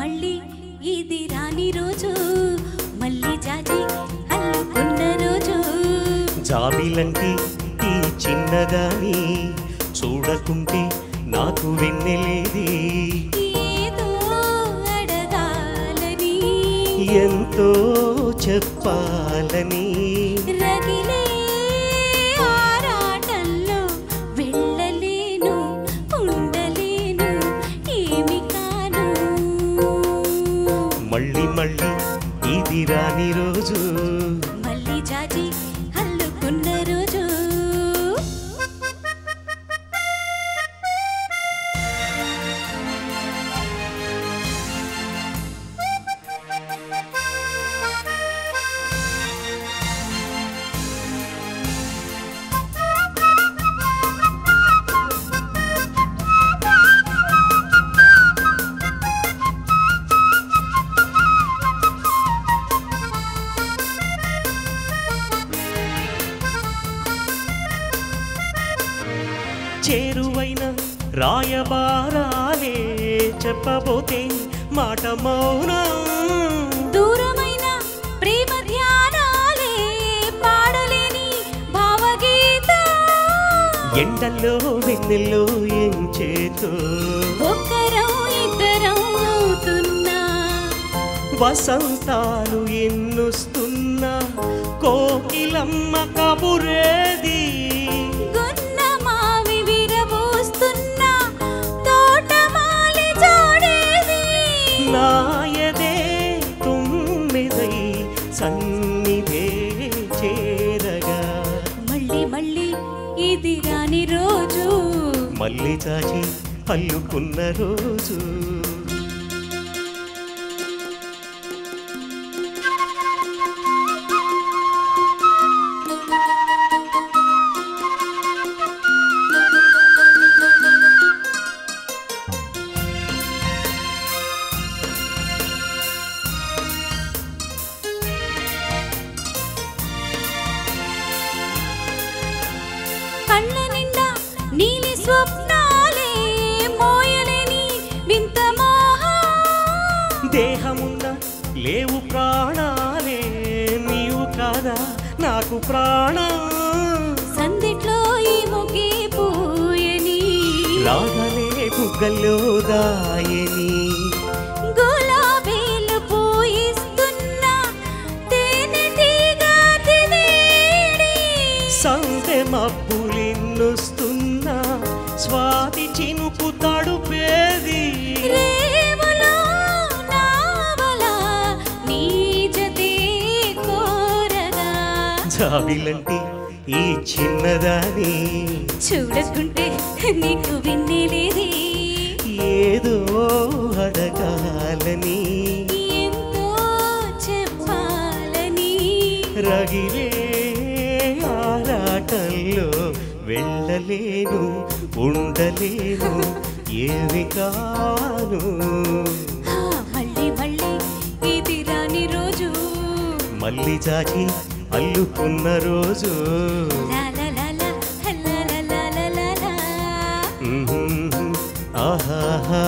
మళ్ళీ ఇది రాని రోజు మళ్ళీ జాజి అల్లుకున్న రోజు జాబిలంటి ఈ చిన్నదాని చూడకుంటే నాకు వెన్నెలేది ఏదో అడగాలని ఎంతో చెప్పాలని రగిలే ఆరాటంలో వెళ్ళలేను ఉండలేను ఏమి కాను మళ్ళీ మళ్ళీ ఇది రాని రోజు మళ్ళీ జాజి అల్లుకున్న రోజు చేరువైన రాయబారాలే చెప్పబోతే మాట మౌనం దూరమైన ప్రేమ ధ్యానాలే పాడలేని భావగీత ఎండల్లో వెన్నెల్లో ఏం చేతో ఒక్కరం ఇద్దరం అవుతున్నా వసంతాలు ఎన్నొస్తున్నా కోకిలమ్మ కబురేది గున్న మావి విరబూస్తున్నా తోటమాలి జోడేది నాయదే తుమ్మిదై సన్నిధే చేరగా మళ్ళీ మళ్ళీ ఇది రాని రోజు మళ్ళీ చాచి అల్లుకున్న రోజు కళ్ళ నిండా నీలి స్వప్నాలే మోయలేని వింత మోహం దేహమున్న లేవు ప్రాణాలే నీవు కాదా నాకు ప్రాణం సందిట్లో ఈ ముగి పూయని రాగలే బుగ్గల్లో దాయని గులాబీలు పూయిస్తున్నా తేనెటీగా తినేడి సందె మబ్బులెన్నొస్తున్నా స్వాతి చినుకు తడుపేది రేవులో నావలా నీ జతే కోరగా జాబిలంటి ఈ చిన్నదాని చూడకుంటే నీకు విన్నెలేది ఏదో అడగాలని ఎంతో చెప్పాలని రగిలే ఆరాటంలో వెళ్ళలేను ఉండలేను ఏమి కాను మళ్ళీ మళ్ళీ ఇది రాని రోజు మళ్ళీ చాచి అల్లుకున్న రోజు లా లా లా లా లా లా లా లా లా. ఆహాహా